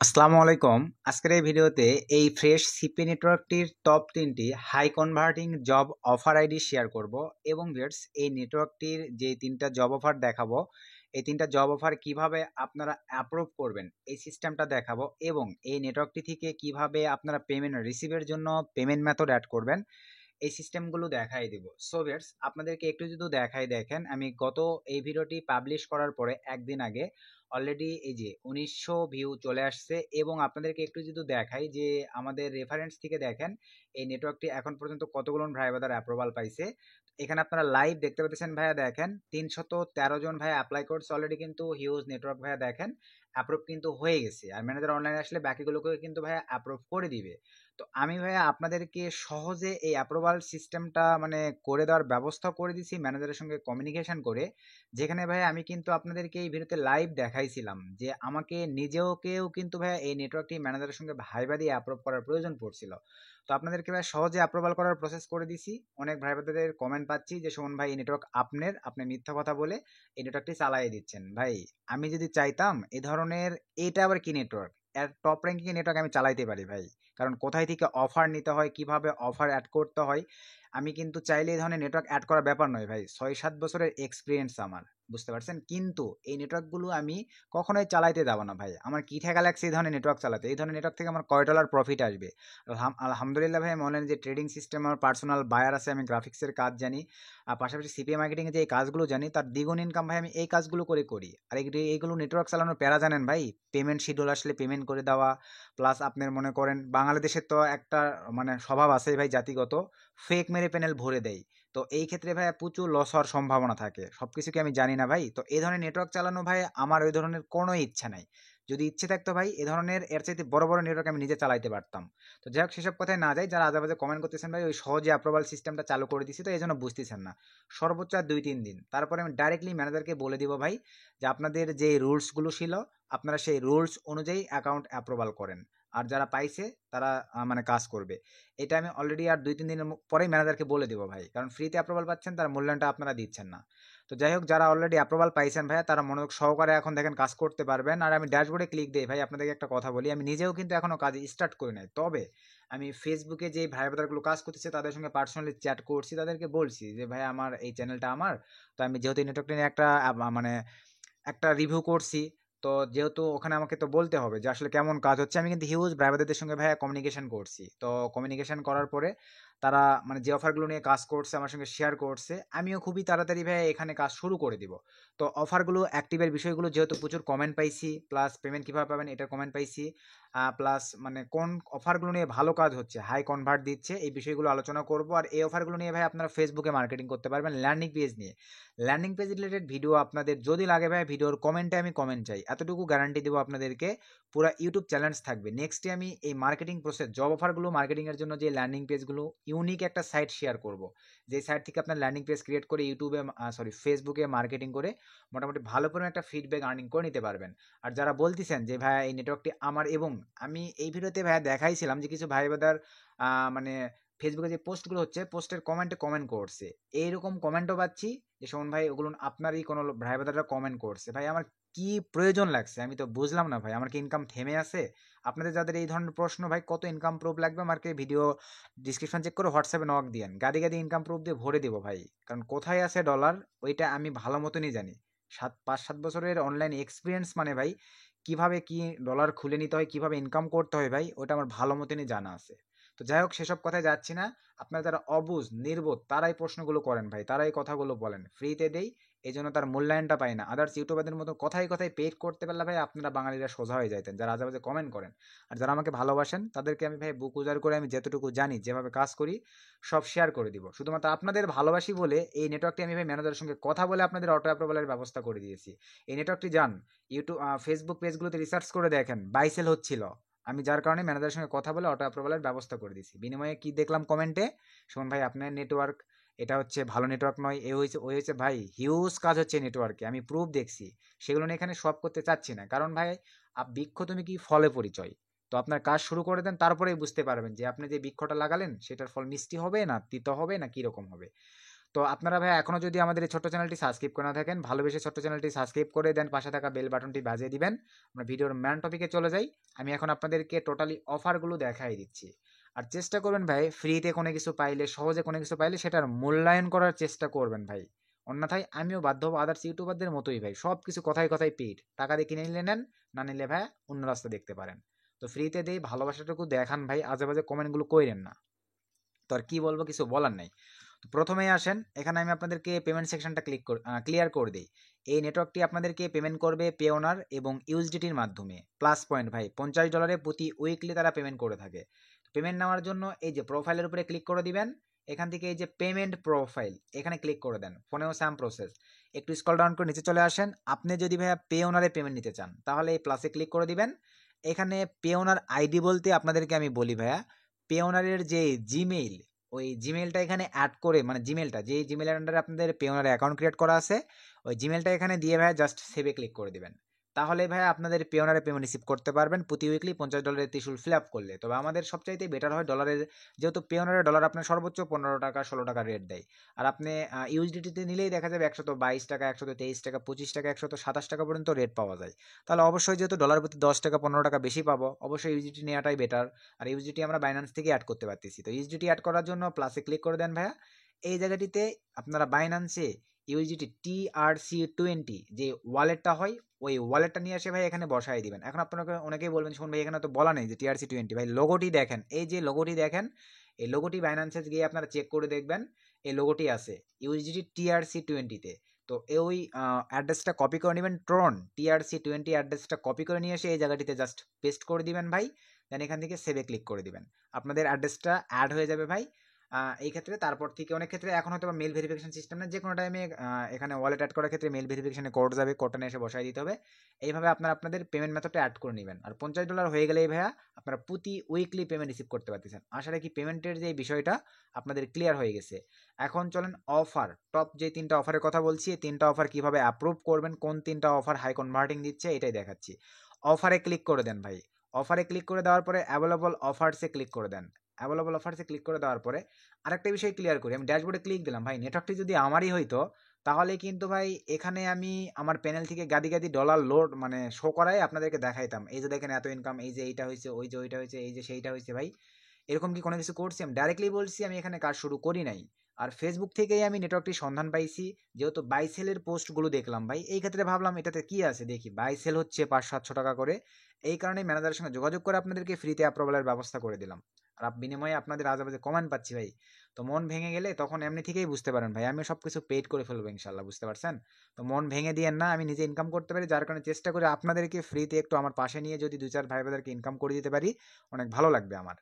আসসালামু আলাইকুম। আজকের এই ভিডিওতে এই ফ্রেশ সিপি নেটওয়ার্কটির টপ 3টি high converting job offer ID share করব এবং ভিউয়ার্স এই নেটওয়ার্কটির যে 3টা জব অফার দেখাবো, এই 3টা জব অফার কিভাবে আপনারা অ্যাপ্রুভ করবেন এই সিস্টেমটা দেখাবো এবং এই নেটওয়ার্কটি থেকে কিভাবে আপনারা পেমেন্ট রিসিভের জন্য পেমেন্ট মেথড অ্যাড করবেন এই সিস্টেমগুলো দেখাই দিব। সো ভিউয়ার্স আপনাদেরকে একটু যদি দেখাই, দেখেন আমি গত এই ভিডিওটি পাবলিশ করার পরে একদিন আগে অলরেডি এই যে 1900 ভিউ চলে আসছে এবং আপনাদেরকে একটু যদি দেখাই যে আমাদের রেফারেন্স থেকে দেখেন এই নেটওয়ার্কটি এখন পর্যন্ত কতগুলো ভাই বাদার অ্যাপ্রুভাল পাইছে। এখানে আপনারা লাইভ দেখতে পাচ্ছেন ভাইয়া, দেখেন 313 জন ভাইয়া অ্যাপ্লাই করছে অলরেডি, কিন্তু হিউজ নেটওয়ার্ক ভাইয়া দেখেন অ্যাপ্রুভ কিন্তু হয়ে গেছে। আর ম্যানেজার অনলাইনে আসলে বাকিগুলোকে কিন্তু ভাইয়া অ্যাপ্রুভ করে দিবে। তো আমি ভাইয়া আপনাদেরকে সহজে এই অ্যাপ্রুভাল সিস্টেমটা মানে করে দেওয়ার ব্যবস্থা করে দিছি ম্যানেজারের সঙ্গে কমিউনিকেশন করে, যেখানে ভাইয়া আমি কিন্তু আপনাদেরকে এই ভিডিওতে লাইভ দেখাইছিলাম যে আমাকে নিজেওকেও কিন্তু ভাইয়া এই নেটওয়ার্কটি ম্যানেজারের সঙ্গে ভাইবা দিয়ে অ্যাপ্রুভ করার প্রয়োজন পড়ছিল। তো আপনাদেরকে ভাই সহজে অ্যাপ্রুভাল করার প্রসেস করে দিছি। অনেক ভাই বোনদের কমেন্ট পাচ্ছি যে সুমন ভাই এই নেটওয়ার্ক আপনার, আপনি মিথ্যা কথা বলে এই নেটওয়ার্কটি চালিয়ে দিচ্ছেন। ভাই আমি যদি চাইতাম এই ধরনের, এইটা আবার কি নেটওয়ার্ক, এর টপ র্যাঙ্কিং নেটওয়ার্ক আমি চালাইতে পারি ভাই। কারণ কোথায় থেকে অফার নিতে হয়, কিভাবে অফার অ্যাড করতে হয়, আমি কিন্তু চাইলে এই ধরনের নেটওয়ার্ক অ্যাড করার ব্যাপার নয় ভাই। 6-7 বছরের এক্সপিরিয়েন্স আমার, বুঝতে পারছেন। কিন্তু এই নেটওয়ার্কগুলো আমি কখনোই চালাইতে যাবো না ভাই। আমার কি ঠেকা লাগছে এই ধরনের নেটওয়ার্ক চালাতে? এই ধরনের নেটওয়ার্ক থেকে আমার কয় ডলার প্রফিট আসবে? আলহামদুলিল্লাহ ভাই, আমি অনলাইনে যে ট্রেডিং সিস্টেম, আমার পার্সোনাল বায়ার আছে, আমি গ্রাফিক্সের কাজ জানি, আর পাশাপাশি সিপিএ মার্কেটিংয়ে যে এই কাজগুলো জানি, তার দ্বিগুণ ইনকাম ভাই আমি এই কাজগুলো করে করি। আর এইগুলো নেটওয়ার্ক চালানোর প্যারা জানেন ভাই, পেমেন্ট শিডিউল আসলে পেমেন্ট করে দেওয়া, প্লাস আপনার মনে করেন বাংলাদেশের তো একটা মানে স্বভাব আছে ভাই জাতিগত, ফেক মেরে প্যানেল ভরে দেয়। তো এই ক্ষেত্রে ভাই প্রচুর লস হওয়ার সম্ভাবনা থাকে। সবকিছু কি আমি জানি না ভাই? তো এই ধরনের নেটওয়ার্ক চালানো ভাই আমার ওই ধরনের কোনো ইচ্ছা নাই। যদি ইচ্ছে থাকতো ভাই এ ধরনের এর চাইতে বড় বড় নেটওয়ার্ক আমি নিজে চালাইতে পারতাম। তো যাই হোক, সেসব কথায় না যাই। যারা আজেবাজে কমেন্ট করতেছেন ভাই, ওই সহজে অ্যাপ্রুভাল সিস্টেমটা চালু করে দিছি, তো এই জন্য বুঝতেছেন না। সর্বোচ্চ আর 2-3 দিন, তারপরে আমি ডাইরেক্টলি ম্যানেজারকে বলে দিব ভাই যে আপনাদের যে রুলসগুলো ছিল আপনারা সেই রুলস অনুযায়ী অ্যাকাউন্ট অ্যাপ্রুভাল করেন। আর যারা পাইছে তারা মানে কাজ করবে। এটা আমি অলরেডি আর 2-3 দিনের পরেই ম্যানেজারকে বলে দিব ভাই, কারণ ফ্রিতে অ্যাপ্রুভাল পাচ্ছেন, তার মূল্যায়নটা আপনারা দিচ্ছেন না। তো যাই হোক, যারা অলরেডি অ্যাপ্রুভাল পাইছেন ভাইয়া, তারা মনোযোগ সহকারে এখন দেখেন কাজ করতে পারবেন। আর আমি ড্যাশবোর্ডে ক্লিক দিই ভাই, আপনাদেরকে একটা কথা বলি, আমি নিজেও কিন্তু এখনো কাজ স্টার্ট করি নাই। তবে আমি ফেসবুকে যে ভাই ব্রাদারগুলো কাজ করতেছে তাদের সঙ্গে পার্সোনালি চ্যাট করছি, তাদেরকে বলছি যে ভাই আমার এই চ্যানেলটা আমার, তো আমি যেহেতু এই নেটওয়ার্কটা নিয়ে একটা মানে একটা রিভিউ করছি, তো যেহেতু ওখানে আমাকে তো বলতে হবে যে আসলে কেমন কাজ হচ্ছে। আমি কিন্তু হিউজ ড্রাইভারদের সঙ্গে ভাইয়া কমিউনিকেশন করছি। তো কমিউনিকেশন করার পরে তারা মানে যে অফারগুলো নিয়ে কাজ করছে আমার সঙ্গে শেয়ার করছে, আমিও খুবই তাড়াতাড়ি ভাইয়া এখানে কাজ শুরু করে দিব। তো অফারগুলো অ্যাক্টিভের বিষয়গুলো যেহেতু প্রচুর কমেন্ট পাইছি, প্লাস পেমেন্ট কীভাবে পাবেন এটার কমেন্ট পাইছি, প্লাস মানে কোন অফারগুলো নিয়ে ভালো কাজ হচ্ছে, হাই কনভার্ট দিচ্ছে, এই বিষয়গুলো আলোচনা করব। আর এই অফারগুলো নিয়ে ভাই আপনারা ফেসবুকে মার্কেটিং করতে পারবেন ল্যান্ডিং পেজ নিয়ে। ল্যান্ডিং পেজ রিলেটেড ভিডিও আপনাদের যদি লাগে ভাই, ভিডিওর কমেন্টে আমি কমেন্ট চাই, এতটুকু গ্যারান্টি দেবো আপনাদেরকে। পুরো ইউটিউব চ্যালেঞ্জ থাকবে। নেক্সটে আমি এই মার্কেটিং প্রসেস, জব অফারগুলো মার্কেটিংয়ের জন্য যে ল্যান্ডিং পেজগুলো, ইউনিক একটা সাইট শেয়ার করব, যে সাইট থেকে আপনার ল্যান্ডিং পেজ ক্রিয়েট করে ইউটিউবে ফেসবুকে মার্কেটিং করে মোটামুটি ভালো পরিমাণ একটা ফিডব্যাক আর্নিং করে নিতে পারবেন। আর যারা বলতেছেন যে ভাই এই নেটওয়ার্কটি আমার, এবং আমি এই ভিডিওতে ভাইয়া দেখাইছিলাম যে কিছু ভাই বাদার মানে ফেসবুকে যে পোস্টগুলো হচ্ছে পোস্টের কমেন্টে কমেন্ট করছে, এইরকম কমেন্টও পাচ্ছি যে সুমন ভাই ওগুলো আপনারই কোনো ভাই ব্রাদাররা কমেন্ট করছে। ভাই আমার কি প্রয়োজন লাগছে আমি তো বুঝলাম না ভাই, আমার কি ইনকাম থেমে আছে? আপনাদের যাদের এই ধরনের প্রশ্ন ভাই, কত ইনকাম প্রুফ লাগবে আমাকে ভিডিও ডিসক্রিপশন চেক করে হোয়াটসঅ্যাপে নক দিয়েন, গাদি গাদি ইনকাম প্রুফ দিয়ে ভরে দেবো ভাই। কারণ কোথায় আছে ডলার ওইটা আমি ভালো মতনই জানি। 5-7 বছরের অনলাইন এক্সপিরিয়েন্স মানে ভাই, কিভাবে কি ডলার খুলে নিতে হয়, কিভাবে ইনকাম করতে হয় ভাই, ওটা আমার ভালো মতনই জানা আছে। তো যাই হোক, সেসব কথায় যাচ্ছি না। আপনারা যারা অবুঝ নির্বোধ তারাই প্রশ্নগুলো করেন ভাই, তারাই কথাগুলো বলেন, ফ্রিতে দেই এই জন্য তার মূল্যায়নটা পায় না। আদার্স ইউটিউবারদের মতো কথায় কথায় পেড করতে পারলে ভাই আপনারা বাঙালিরা সোজা হয়ে যাইতেন, যারা আজেবাজে কমেন্ট করেন। আর যারা আমাকে ভালোবাসেন তাদেরকে আমি ভাই বুক উজাড় করে আমি যেতটুকু জানি, যেভাবে কাজ করি সব শেয়ার করে দিব। শুধুমাত্র আপনাদের ভালোবাসি বলে এই নেটওয়ার্কটি আমি ভাই ম্যানেজারের সঙ্গে কথা বলে আপনাদের অটো অ্যাপ্রুভালের ব্যবস্থা করে দিয়েছি। এই নেটওয়ার্কটি যান ইউটিউব ফেসবুক পেজগুলোতে রিসার্চ করে দেখেন, বাইসেল হচ্ছিল। আমি যার কারণে ম্যানেজারের সঙ্গে কথা বলে অটো অ্যাপ্রুভালের ব্যবস্থা করে দিয়েছি। বিনিময়ে কি দেখলাম কমেন্টে, সুমন ভাই আপনার নেটওয়ার্ক এটা হচ্ছে ভালো নেটওয়ার্ক নয়, এ হয়েছে ওই হয়েছে। ভাই হিউজ কাজ হচ্ছে নেটওয়ার্কে, আমি প্রুফ দেখছি। সেগুলো নিয়ে এখানে সব করতে চাচ্ছি না, কারণ ভাই বৃক্ষ তুমি কি ফলে পরিচয়। তো আপনার কাজ শুরু করে দেন, তারপরেই বুঝতে পারবেন যে আপনি যে বৃক্ষটা লাগালেন সেটার ফল মিষ্টি হবে না তিতো হবে না কিরকম হবে। তো আপনারা ভাই এখনও যদি আমাদের এই ছোট্ট চ্যানেলটি সাবস্ক্রাইব করে না থাকেন, ভালোবেসে ছোট্ট চ্যানেলটি সাবস্ক্রাইব করে দেন, পাশে থাকা বেল বাটনটি বাজিয়ে দিবেন। আমরা ভিডিওর মেন টপিকে চলে যাই। আমি এখন আপনাদেরকে টোটালি অফারগুলো দেখাই দিচ্ছি। আর চেষ্টা করবেন ভাই ফ্রিতে কোনো কিছু পাইলে, সহজে কোনো কিছু পাইলে সেটার মূল্যায়ন করার চেষ্টা করবেন ভাই। অন্যথায় আমিও বাধ্য হব আদার্স ইউটিউবারদের মতোই ভাই, সব কিছু কথায় কথায় পেইড, টাকা দিয়ে কিনে নিলে নেন, না নিলে ভাই অন্য রাস্তা দেখতে পারেন। তো ফ্রিতে দেই, ভালোবাসাটুকু দেখান ভাই, আজে বাজে কমেন্টগুলো কইরেন না। তো আর কি বলবো, কিছু বলার নাই। তো প্রথমেই আসেন, এখানে আমি আপনাদেরকে পেমেন্ট সেকশনটা ক্লিয়ার করে দিই। এই নেটওয়ার্কটি আপনাদেরকে পেমেন্ট করবে পেওনার এবং ইউএসডিটির মাধ্যমে। প্লাস পয়েন্ট ভাই, $50 প্রতি উইকলি তারা পেমেন্ট করে থাকে। পেমেন্ট নেওয়ার জন্য এই যে প্রোফাইলের উপরে ক্লিক করে দিবেন, এখান থেকে এই যে পেমেন্ট প্রোফাইল এখানে ক্লিক করে দেন। ফোনেও স্যাম প্রসেস, একটু স্ক্রল ডাউন করে নিচে চলে আসেন। আপনি যদি ভাইয়া পেওনারে পেমেন্ট নিতে চান তাহলে এই প্লাসে ক্লিক করে দিবেন। এখানে পেওনার আইডি বলতে আপনাদেরকে আমি বলি ভাইয়া, পেওনারের যে জিমেইল, ওই জিমেলটা এখানে অ্যাড করে, মানে জিমেলটা যে জিমেলের আন্ডারে আপনাদের পেওনারে অ্যাকাউন্ট ক্রিয়েট করা আছে, ওই জিমেলটা এখানে দিয়ে ভাইয়া জাস্ট সেভে ক্লিক করে দিবেন। তাহলে ভাইয়া আপনাদের পেওনারে পেমেন্ট রিসিভ করতে পারবেন প্রতি উইকলি $50 ত্রিশুল ফিল আপ করলে। তবে আমাদের সবচাইতে বেটার হয় ডলারের, যেহেতু পেওনারে ডলার আপনার সর্বোচ্চ 15 টাকা 16 টাকা রেট দেয়। আর আপনি ইউএসডিটিতে নিলেই দেখা যাবে 122 টাকা, 123 টাকা, 25 টাকা, 127 টাকা পর্যন্ত রেট পাওয়া যায়। তাহলে অবশ্যই যেহেতু ডলার প্রতি 10 টাকা 15 টাকা বেশি পাবো, অবশ্যই ইউএসডিটি নেওয়াটাই বেটার। আর ইউএসডিটি আমরা বাইন্যান্স থেকে অ্যাড করতে পারতেছি। তো ইউএসডিটি অ্যাড করার জন্য প্লাসে ক্লিক করে দেন ভাইয়া। এই জায়গাটিতে আপনারা বাইন্যান্সে ইউএসডিটি TRC20 যে ওয়ালেটটা হয়, ওই ওয়ালেটটা নিয়ে এসে ভাই এখানে বসাই দিবেন। এখন আপনাকে অনেকেই বলবেন, শুনুন ভাই এখানে তো বলা নেই যে TRC20, ভাই লোগোটি দেখেন, এই যে লোগোটি দেখেন, এই লোগোটি বাইন্যান্সে গিয়ে আপনারা চেক করে দেখবেন, এই লোগোটি আছে ইউএসডিটি TRC20-তে। তো ওই অ্যাড্রেসটা কপি করে নেবেন, ট্রন TRC20 অ্যাড্রেসটা কপি করে নিয়ে এসে এই জায়গাটিতে জাস্ট পেস্ট করে দিবেন ভাই। দেন এখান থেকে সেভে ক্লিক করে দিবেন, আপনাদের অ্যাড্রেসটা অ্যাড হয়ে যাবে ভাই। এই ক্ষেত্রে তারপর থেকে অনেক ক্ষেত্রে এখন হয়তো মেল ভেরিফিকেশন সিস্টেম না, যে কোনো টাইমে এখানে ওয়ালেট অ্যাড করার ক্ষেত্রে মেল ভেরিফিকেশনে কোড যাবে, কোডটা নিয়ে এসে বসাই দিতে হবে। এইভাবে আপনারা আপনাদের পেমেন্ট মেথডটা অ্যাড করে নেবেন। আর $50 হয়ে গেলেই ভাইয়া আপনারা প্রতি উইকলি পেমেন্ট রিসিভ করতে পারতেছেন। আশা রাখি পেমেন্টের যে বিষয়টা আপনাদের ক্লিয়ার হয়ে গেছে। এখন চলেন অফার, টপ যে 3টা অফারের কথা বলছি, এই 3টা অফার কিভাবে অ্যাপ্রুভ করবেন, কোন 3টা অফার হাই কনভার্টিং দিচ্ছে এটাই দেখাচ্ছি। অফারে ক্লিক করে দেন ভাই। অফারে ক্লিক করে দেওয়ার পরে অ্যাভেলেবল অফার্সে ক্লিক করে দেন। অ্যাভেলেবল অফার্সে ক্লিক করে দেওয়ার পরে আরেকটা বিষয় ক্লিয়ার করি, আমি ড্যাশবোর্ডে ক্লিক দিলাম ভাই, নেটওয়ার্কটি যদি আমারই হইতো তাহলে কিন্তু ভাই এখানে আমি আমার প্যানেল থেকে গাদি গাদি ডলার লোড মানে শো করাই আপনাদেরকে দেখাইতাম। এই যে দেখেন এত ইনকাম, এই যে এইটা হয়েছে, ওই যে ওইটা হয়েছে, এই যে সেইটা হয়েছে। ভাই এরকম কি কোনো কিছু করছি? আমি ডাইরেক্টলি বলছি আমি এখানে কাজ শুরু করি নাই। আর ফেসবুক থেকেই আমি নেটওয়ার্কটির সন্ধান পাইছি, যেহেতু বাই সেলের পোস্টগুলো দেখলাম ভাই, এই ক্ষেত্রে ভাবলাম এটাতে কি আছে দেখি। বাই সেল হচ্ছে 500-700 টাকা করে, এই কারণে ম্যানেজারের সঙ্গে যোগাযোগ করে আপনাদেরকে ফ্রিতে অ্যাপ্রুভালের ব্যবস্থা করে দিলাম। আর বিনিময়ে আপনাদের আজেবাজে কমেন্ট পাচ্ছি ভাই। তো মন ভেঙে গেলে তখন এমনি থেকেই বুঝতে পারেন ভাই, আমি সবকিছু পেইড করে ফেলবো ইনশাল্লাহ, বুঝতে পারছেন? তো মন ভেঙে দিয়েন না, আমি নিজে ইনকাম করতে পারি, যার কারণে চেষ্টা করি আপনাদেরকে ফ্রিতে একটু আমার পাশে নিয়ে যদি 2-4 ভাই বোনেদেরকে ইনকাম করে দিতে পারি, অনেক ভালো লাগবে আমার।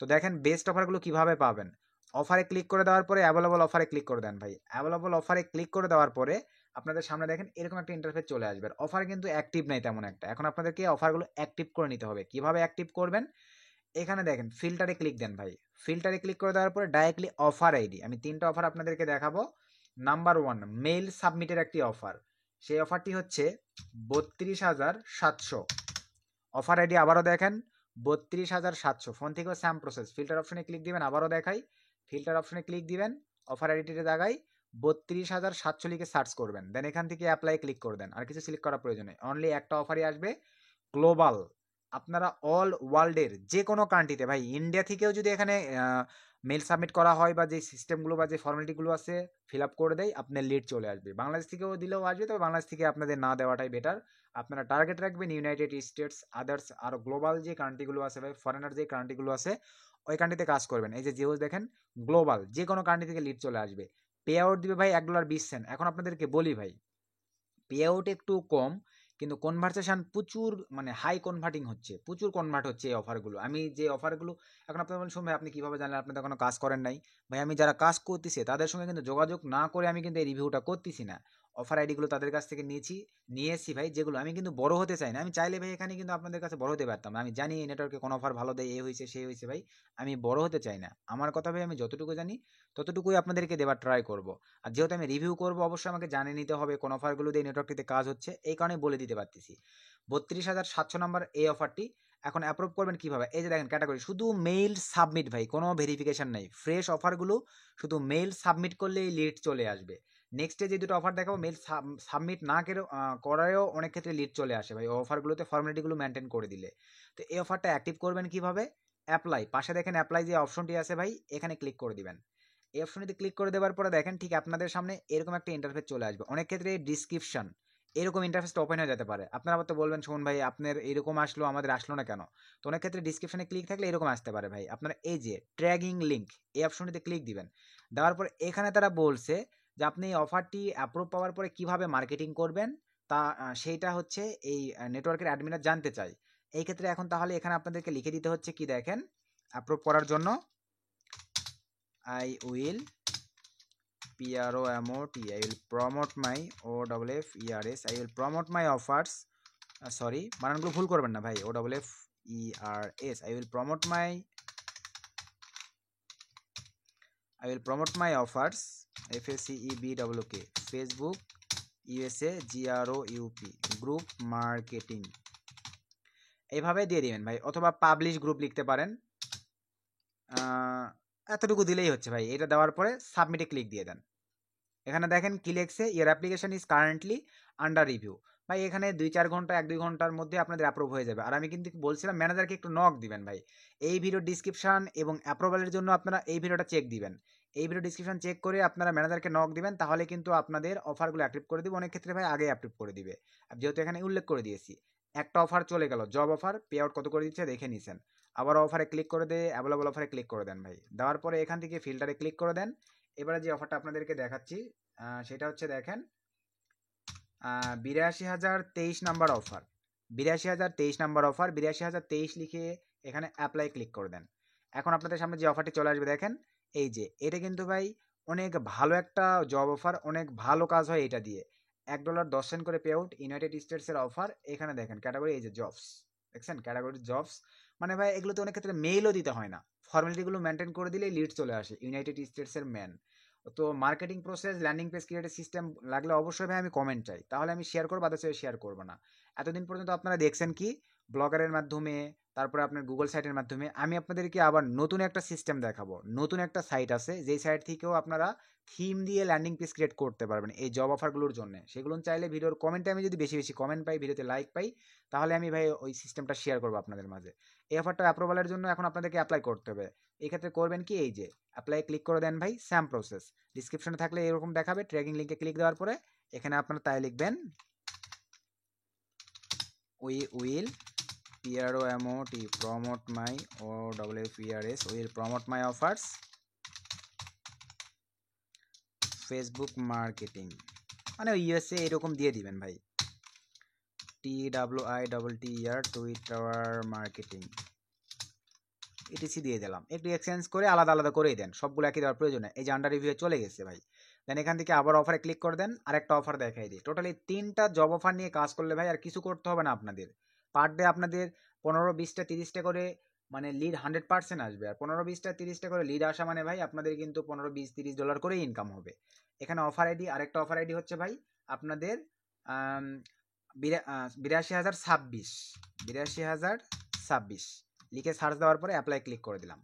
তো দেখেন বেস্ট অফারগুলো কিভাবে পাবেন। অফারে ক্লিক করে দেওয়ার পরে অ্যাভেলেবল অফারে ক্লিক করে দেন ভাই। অ্যাভেলেবল অফারে ক্লিক করে দেওয়ার পরে আপনাদের সামনে দেখেন এরকম একটা ইন্টারফেস চলে আসবে। অফার কিন্তু অ্যাক্টিভ নাই তেমন একটা, এখন আপনাদেরকে অফারগুলো অ্যাক্টিভ করে নিতে হবে। কিভাবে অ্যাক্টিভ করবেন, এখানে দেখেন ফিল্টারে ক্লিক দেন ভাই। ফিল্টারে ক্লিক করে দেওয়ার পরে ডাইরেক্টলি অফার আইডি, আমি 3টা অফার আপনাদেরকে দেখাবো। নাম্বার 1 মেইল সাবমিটের একটি অফার, সেই অফারটি হচ্ছে 32,700। অফার আইডি আবারও দেখেন 32,700। ফোন থেকেও স্যাম প্রসেস, ফিল্টার অপশনে ক্লিক দিবেন, আবারও দেখাই, ফিল্টার অপশনে ক্লিক দিবেন, অফার আইডিটিতে জায়গায় 32,700 লিখে সার্চ করবেন, দেন এখান থেকে অ্যাপ্লাই ক্লিক করে দেন। আর কিছু সিলেক্ট করার প্রয়োজন নেই, অনলি একটা অফারই আসবে গ্লোবাল। আপনারা অল ওয়ার্ল্ডের যে কোনো কান্ট্রিতে ভাই, ইন্ডিয়া থেকেও যদি এখানে মেল সাবমিট করা হয় বা যে সিস্টেমগুলো বা যে ফর্মালিটিগুলো আছে ফিল আপ করে দেয়, আপনার লিড চলে আসবে। বাংলাদেশ থেকেও দিলেও আসবে, তবে বাংলাদেশ থেকে আপনাদের না দেওয়াটাই বেটার। আপনারা টার্গেট রাখবেন ইউনাইটেড স্টেটস, আদার্স আর গ্লোবাল যে কান্ট্রিগুলো আছে ভাই, ফরেনার যে কান্ট্রিগুলো আছে ওই কান্ট্রিতে কাজ করবেন। এই যে জিও দেখেন গ্লোবাল, যে কোনো কান্ট্রি থেকে লিড চলে আসবে। পে আউট দিবে ভাই $1.20। এখন আপনাদেরকে বলি ভাই, পে আউট একটু কম, কিন্তু কনভার্সেশন প্রচুর, মানে হাই কনভার্টিং হচ্ছে, প্রচুর কনভার্ট হচ্ছে এই অফারগুলো। আমি যে অফারগুলো, এখন আপনারা বলেন শুনুন ভাই আপনি কীভাবে জানলেন, আপনি তো কোনো কাজ করেন নাই। ভাই আমি যারা কাজ করতেছে তাদের সঙ্গে কিন্তু যোগাযোগ না করে আমি কিন্তু এই রিভিউটা করতেছি না। অফার আইডিগুলো তাদের কাছ থেকে নিয়ে এসেছি ভাই, যেগুলো আমি কিন্তু বড় হতে চাই না। আমি চাইলে ভাই এখানে কিন্তু আপনাদের কাছে বড় হতে পারতাম, আমি জানি এই নেটওয়ার্কে কোন অফার ভালো দেয়, এই হয়েছে সেই হয়েছে, ভাই আমি বড় হতে চাই না। আমার কথা ভাই, আমি যতটুকু জানি ততটুকুই আপনাদেরকে দেবার ট্রাই করব। আর যেহেতু আমি রিভিউ করব, অবশ্যই আমাকে জানিয়ে নিতে হবে কোন অফারগুলো দিয়ে নেটওয়ার্কটিতে কাজ হচ্ছে, এই কারণে বলে দিতে পারতেছি। 32,700 নম্বর এই অফারটি এখন অ্যাপ্রুভ করবেন কিভাবে? এই যে দেখেন ক্যাটাগরি, শুধু মেইল সাবমিট ভাই, কোনো ভেরিফিকেশন নেই। ফ্রেশ অফারগুলো শুধু মেইল সাবমিট করলেই লিড চলে আসবে। নেক্সটে যে দুটো অফার দেখাবো, মেইল সাবমিট না করেও অনেক ক্ষেত্রে লিড চলে আসে ভাই অফারগুলোতে, ফর্মালিটিগুলো মেনটেন করে দিলে। তো এই অফারটা অ্যাক্টিভ করবেন কিভাবে? অ্যাপ্লাই, পাশে দেখেন অ্যাপ্লাই যে অপশনটি আছে ভাই, এখানে ক্লিক করে দিবেন। এই অপশনটিতে ক্লিক করে দেওয়ার পরে দেখেন ঠিক আপনাদের সামনে এরকম একটা ইন্টারফেস চলে আসবে। অনেক ক্ষেত্রে ডিসক্রিপশন এরকম ইন্টারফেসটা ওপেন হয়ে যেতে পারে। আপনারা আবার তো বলবেন শোন ভাই আপনার এরকম আসলো, আমাদের আসলো না কেন? তো অনেক ক্ষেত্রে ডিসক্রিপশনে ক্লিক থাকলে এরকম আসতে পারে ভাই। আপনারা এই যে ট্র্যাকিং লিঙ্ক, এই অপশনটিতে ক্লিক দিবেন। দেওয়ার পর এখানে তারা বলছে যে আপনি এই অফারটি অ্যাপ্রুভ পাওয়ার পরে কিভাবে মার্কেটিং করবেন, তা সেইটা হচ্ছে এই নেটওয়ার্কের অ্যাডমিনার জানতে চাই। এই ক্ষেত্রে এখন তাহলে এখানে আপনাদেরকে লিখে দিতে হচ্ছে কি দেখেন, অ্যাপ্রুভ করার জন্য I will PROMOT, I will promote my OFFERS, I will promote my offers, sorry বানানগুলো ভুল করবেন না ভাই, OFFERS, I will promote my offers, FACEBWK, Facebook USA GROUP, group marketing, এইভাবে দিয়ে দিবেন ভাই। অথবা পাবলিশ গ্রুপ লিখতে পারেন, এতটুকু দিলেই হচ্ছে ভাই। এটা দেওয়ার পরে সাবমিটে ক্লিক দিয়ে দেন। এখানে দেখেন কি লেখছে, your application is currently under review. ভাই এখানে 2-4 ঘন্টা 1-2 ঘন্টার মধ্যে আপনাদের অ্যাপ্রুভ হয়ে যাবে। আর আমি কিন্তু বলছিলাম ম্যানেজারকে একটু নক দিবেন ভাই। এই ভিডিও ডিসক্রিপশন এবং অ্যাপ্রুভালের জন্য আপনারা এই ভিডিওটা চেক দিবেন। এই ভিডিও ডিসক্রিপশন চেক করে আপনারা ম্যানেজারকে নক দিবেন, তাহলে কিন্তু আপনাদের অফারগুলো অ্যাক্টিভ করে দিবে। অনেক ক্ষেত্রে ভাই আগে অ্যাপ্রুভ করে দিবে, যেহেতু এখানে উল্লেখ করে দিয়েছি। একটা অফার চলে গেল, জব অফার, পে আউট কত করে দিচ্ছে দেখে নিছেন। আবার অফারে ক্লিক করে দিয়ে অ্যাভেলেবল অফারে ক্লিক করে দেন ভাই। দেওয়ার পরে এখান থেকে ফিল্টারে ক্লিক করে দেন। এবারে যে অফারটা আপনাদেরকে দেখাচ্ছি সেটা হচ্ছে দেখেন 82,023 নাম্বার অফার, 82,023 নাম্বার অফার, 82,023 লিখে এখানে অ্যাপ্লাই ক্লিক করে দেন। এখন আপনাদের সামনে যে অফারটি চলে আসবে দেখেন, এই যে এটা কিন্তু ভাই অনেক ভালো একটা জব অফার, অনেক ভালো কাজ হয় এটা দিয়ে। $1.10 করে পে আউট, ইউনাইটেড স্টেটসের অফার। এখানে দেখেন ক্যাটাগরি, এই যে জবস, দেখছেন ক্যাটাগরি জবস। মানে ভাই এগুলোতে অনেক ক্ষেত্রে মেইলও দিতে হয় না, ফর্মালিটিগুলো মেনটেন করে দিলেই লিড চলে আসে, ইউনাইটেড স্টেটসের ম্যান। তো মার্কেটিং প্রসেস, ল্যান্ডিং পেজ ক্রিয়েটের সিস্টেম লাগলে অবশ্যই ভাই আমি কমেন্ট চাই, তাহলে আমি শেয়ার করবো, আদার্স শেয়ার করবো না। এতদিন পর্যন্ত আপনারা দেখছেন কি ব্লগারের মাধ্যমে, তারপরে আপনার গুগল সাইটের মাধ্যমে। আমি আপনাদেরকে আবার নতুন একটা সিস্টেম দেখাবো। নতুন একটা সাইট আছে, যেই সাইট থেকেও আপনারা থিম দিয়ে ল্যান্ডিং পেজ ক্রিয়েট করতে পারবেন এই জব অফারগুলোর জন্য। সেগুলো চাইলে ভিডিওর কমেন্টে আমি যদি বেশি বেশি কমেন্ট পাই, ভিডিওতে লাইক পাই, তাহলে আমি ভাই ওই সিস্টেমটা শেয়ার করবো আপনাদের মাঝে। এই অফারটা অ্যাপ্রুভালের জন্য এখন আপনাদেরকে অ্যাপ্লাই করতে হবে। এই ক্ষেত্রে করবেন কি, এই যে অ্যাপ্লাই ক্লিক করে দেন ভাই, সেম প্রসেস। ডিসক্রিপশনে থাকলে এরকম দেখাবে, ট্র্যাকিং লিঙ্কে ক্লিক দেওয়ার পরে এখানে আপনারা তাই লিখবেন, we will promote my OFFERS, will promote my offers, Facebook marketing, মানে ইউএসএ এরকম দিয়ে দিবেন ভাই, TWITTER, টুইটার মার্কেটিং, এটিসি দিয়ে দিলাম। একটু এক্সচেঞ্জ করে আলাদা আলাদা করেই দেন, সবগুলো একই দেওয়ার প্রয়োজন নেই। এই যে আন্ডার রিভিউ চলে গেছে ভাই। দেন এখান থেকে আবার অফারে ক্লিক করে দেন, আরেকটা অফার দেখাই দিই। টোটালি 3টা জব অফার নিয়ে কাজ করলে ভাই আর কিছু করতে হবে না আপনাদের। পার ডে আপনাদের 15, 20টা, 30টা করে মানে লিড 100% আসবে। আর 15, 20টা, 30টা করে লিড আসা মানে ভাই আপনাদের কিন্তু 15, 20, $30 করে ইনকাম হবে। এখানে অফার আইডি, আরেকটা অফার আইডি হচ্ছে ভাই আপনাদের 82,026, 82,026 লিখে সার্চ দেওয়ার পরে অ্যাপ্লাই ক্লিক করে দিলাম।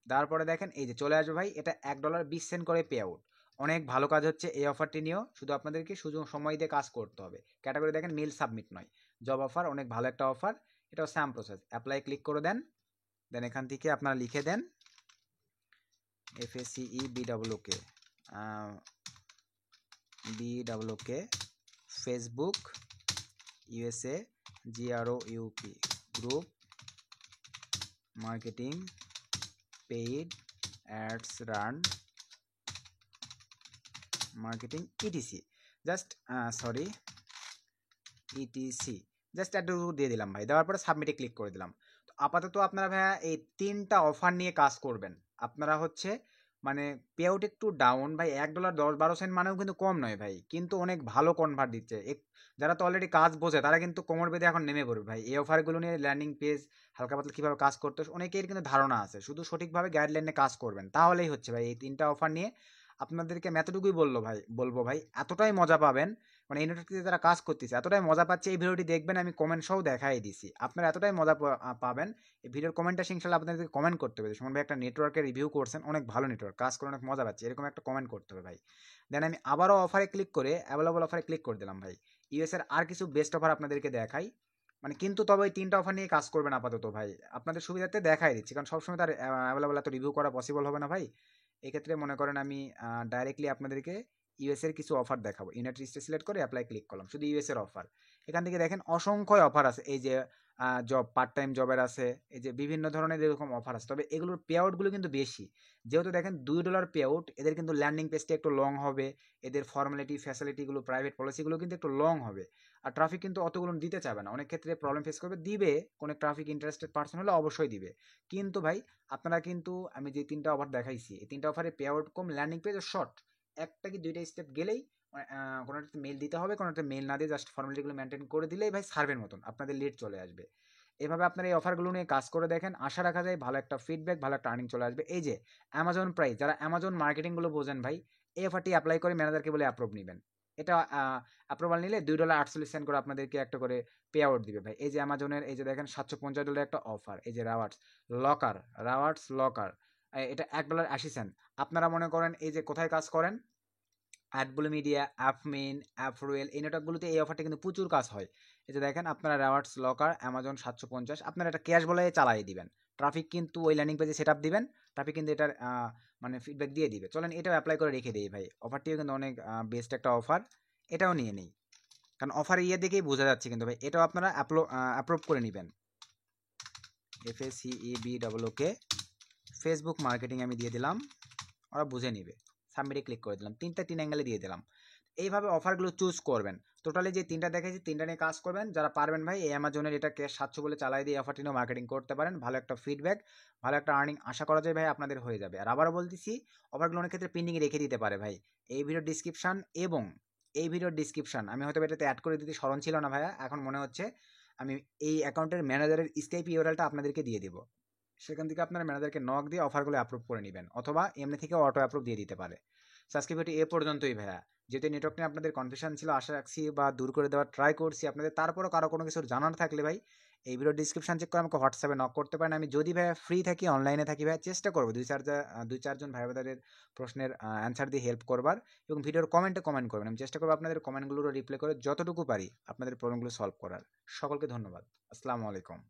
দেওয়ার পরে দেখেন এই যে চলে আসবে ভাই, এটা $1.20 করে পে আউট। অনেক ভালো কাজ হচ্ছে এই অফারটি নিয়েও, শুধু আপনাদেরকে সময় দিয়ে কাজ করতে হবে। ক্যাটাগরি দেখেন মেল সাবমিট নয়, জব অফার, অনেক ভালো একটা অফার। এটাও সেম প্রসেস, অ্যাপ্লাই ক্লিক করে দেন। দেন এখান থেকে আপনারা লিখে দেন FACEBWK, Facebook USA GROUP, group marketing, paid ads run, marketing, etc, just etc, just একটু দিয়ে দিলাম ভাই। দেওয়ার পরে সাবমিটে ক্লিক করে দিলাম। তো আপাতত আপনারা ভাইয়া এই 3টা অফার নিয়ে কাজ করবেন। আপনারা হচ্ছে মানে পে আউট একটু ডাউন ভাই, $1.10-12 মানেও কিন্তু কম নয় ভাই, কিন্তু অনেক ভালো কনভার্ট দিচ্ছে। যারা তো অলরেডি কাজ বোঝে তারা কিন্তু কোমর বেঁধে এখন নেমে পড়বে ভাই। এই অফারগুলো নিয়ে ল্যান্ডিং পেজ হালকা পাতলা কীভাবে কাজ করতে, অনেকের কিন্তু ধারণা আছে, শুধু সঠিকভাবে গাইডলাইনে কাজ করবেন তাহলেই হচ্ছে ভাই। এই 3টা অফার নিয়ে আপনাদেরকে এতটুকুই বলবো ভাই, এতটাই মজা পাবেন, মানে এই নেটওয়ার্কটিতে যারা কাজ করতেছে এতটাই মজা পাচ্ছে, এই ভিডিওটি দেখবেন, আমি কমেন্ট সহ দেখাই দিছি, আপনারা এতটাই মজা পাবেন। এই ভিডিওর কমেন্টটা ইনশাআল্লাহ আপনাদেরকে কমেন্ট করতে হবে, সুমন ভাই একটা নেটওয়ার্কের রিভিউ করছেন, অনেক ভালো নেটওয়ার্ক, কাজ করে অনেক মজা পাচ্ছে, এরকম একটা কমেন্ট করতে হবে ভাই। দেন আমি আবারও অফারে ক্লিক করে অ্যাভেলেবল অফারে ক্লিক করে দিলাম ভাই। ইউএস এর আর কিছু বেস্ট অফার আপনাদেরকে দেখাই, মানে কিন্তু তবে ওই 3টা অফার নিয়ে কাজ করবেন আপাতত ভাই, আপনাদের সুবিধার্থে দেখাই দিচ্ছি, কারণ সবসময় তার অ্যাভেলেবল এত রিভিউ করা পসিবল হবে না ভাই। এক্ষেত্রে মনে করেন আমি ডাইরেক্টলি আপনাদেরকে ইউএস এর কিছু অফার দেখাবো। ইউনাইটেড স্টেট সিলেক্ট করে অ্যাপ্লাই ক্লিক করলাম, শুধু ইউএস এর অফার। এখান থেকে দেখেন অসংখ্য অফার আছে, এই যে জব, পার্ট টাইম জবের আছে, এই যে বিভিন্ন ধরনের এরকম অফার আছে, তবে এগুলোর পে আউটগুলো কিন্তু বেশি। যেহেতু দেখেন $2 পে আউট, এদের কিন্তু ল্যান্ডিং পেজটা একটু লং হবে, এদের ফর্মালিটি ফ্যাসিলিটিগুলো প্রাইভেট পলিসিগুলো কিন্তু একটু লং হবে, আর ট্রাফিক কিন্তু অতগুলো দিতে চাবে না, অনেক ক্ষেত্রে প্রবলেম ফেস করবে, দিবে কোনো ট্রাফিক ইন্টারেস্টেড পার্সন হলে অবশ্যই দিবে। কিন্তু ভাই আপনারা কিন্তু আমি যে 3টা অফার দেখাইছি, এই 3টা অফারে পে আউট কম, ল্যান্ডিং পেজ শর্ট, একটা কি 2টা স্টেপ গেলেই কোনো একটা মেল দিতে হবে, কোনো একটা মেল না দিয়ে জাস্ট ফর্মালিটিগুলো মেনটেন করে দিলেই ভাই সার্ভের মতন আপনাদের লিড চলে আসবে। এভাবে আপনারা এই অফারগুলো নিয়ে কাজ করে দেখেন, আশা রাখা যায় ভালো একটা ফিডব্যাক, ভালো একটা আর্নিং চলে আসবে। এই যে অ্যামাজন প্রাইস, যারা অ্যামাজন মার্কেটিংগুলো বোঝেন ভাই, এই অফারটি অ্যাপ্লাই করে ম্যানেজারকে বলে অ্যাপ্রুভ নেবেন। এটা অ্যাপ্রুভাল নিলে $2.48 করে আপনাদেরকে একটা করে পে আউট দিবে ভাই। এই যে অ্যামাজনের এই যে দেখেন $750 একটা অফার, এই যে রাওয়ার্টস লকার, এটা $1.80। আপনারা মনে করেন এই যে কোথায় কাজ করেন, অ্যাডবুল মিডিয়া, অ্যাপমিন, অ্যাপরুয়েল, এই নেটওয়ার্কগুলোতে এই অফারটা কিন্তু প্রচুর কাজ হয়। এই যে দেখেন আপনারা রাওয়ার্টস লকার, অ্যামাজন 750, আপনারা এটা ক্যাশ বলে চালাই দিবেন, ট্রাফিক কিন্তু ওই ল্যান্ডিং পেজে সেট আপ দিবেন, ট্রাফিক কিন্তু এটার মানে ফিডব্যাক দিয়ে দিবে। চলেন এটাও অ্যাপ্লাই করে রেখে দিই ভাই, অফারটিও কিন্তু অনেক বেস্ট একটা অফার, এটাও নিয়ে নেই, কারণ অফার ইয়ে দেখেই বোঝা যাচ্ছে কিন্তু ভাই, এটাও আপনারা অ্যাপ্রুভ করে নেবেন। FACEBOOK ফেসবুক মার্কেটিং আমি দিয়ে দিলাম, ওরা বুঝে নিবে, সাবমিটে ক্লিক করে দিলাম, 3 অ্যাঙ্গেলে দিয়ে দিলাম। এইভাবে অফারগুলো চুজ করবেন, টোটালি যে 3টা দেখেছি 3টা নিয়ে কাজ করবেন, যারা পারবেন ভাই এই অ্যামাজনের এটা ক্যাশ 700 বলে চালাই দিয়ে অফারটি নিয়ে মার্কেটিং করতে পারেন, ভালো একটা ফিডব্যাক, ভালো একটা আর্নিং আশা করা যায় ভাই আপনাদের হয়ে যাবে। আর আবারও বলতেছি, অফারগুলো অনেক ক্ষেত্রে পেন্ডিংয়ে রেখে দিতে পারে ভাই। এই ভিডিওর ডিসক্রিপশন এবং এই ভিডিওর ডিসক্রিপশন আমি হয়তো এটাতে অ্যাড করে দিতে স্মরণ ছিল না ভাইয়া, এখন মনে হচ্ছে আমি এই অ্যাকাউন্টের ম্যানেজারের স্কাইপ ইউআরএলটা আপনাদেরকে দিয়ে দেবো, সেখান থেকে আপনারা ম্যানেজারকে নক দিয়ে অফারগুলো অ্যাপ্রুভ করে নেবেন, অথবা এমনি থেকে অটো অ্যাপ্রুভ দিয়ে দিতে পারে। আজকে ভিডিও এ পর্যন্তই ভাইয়া, যেহেতু নেটওয়ার্ক নিয়ে আপনাদের কনফিউশন ছিল, আশা রাখছি বা দূর করে দেওয়ার ট্রাই করছি আপনাদের, তারপরও কারো কোনো কিছু জানার থাকলে ভাই এই ভিডিও ডিসক্রিপশন চেক করে আমাকে হোয়াটসঅ্যাপে নক করতে পারেন। আমি যদি ভাইয়া ফ্রি থাকি, অনলাইনে থাকি ভাইয়া, চেষ্টা করবো 2-4জন ভাই বোনদের প্রশ্নের অ্যান্সার দিয়ে হেল্প করবার, এবং ভিডিওর কমেন্টে কমেন্ট করবেন, আমি চেষ্টা করবো আপনাদের কমেন্টগুলোর রিপ্লাই করে যতটুকু পারি আপনাদের প্রবলেমগুলো সলভ করার। সকলকে ধন্যবাদ, আসসালামু আলাইকুম।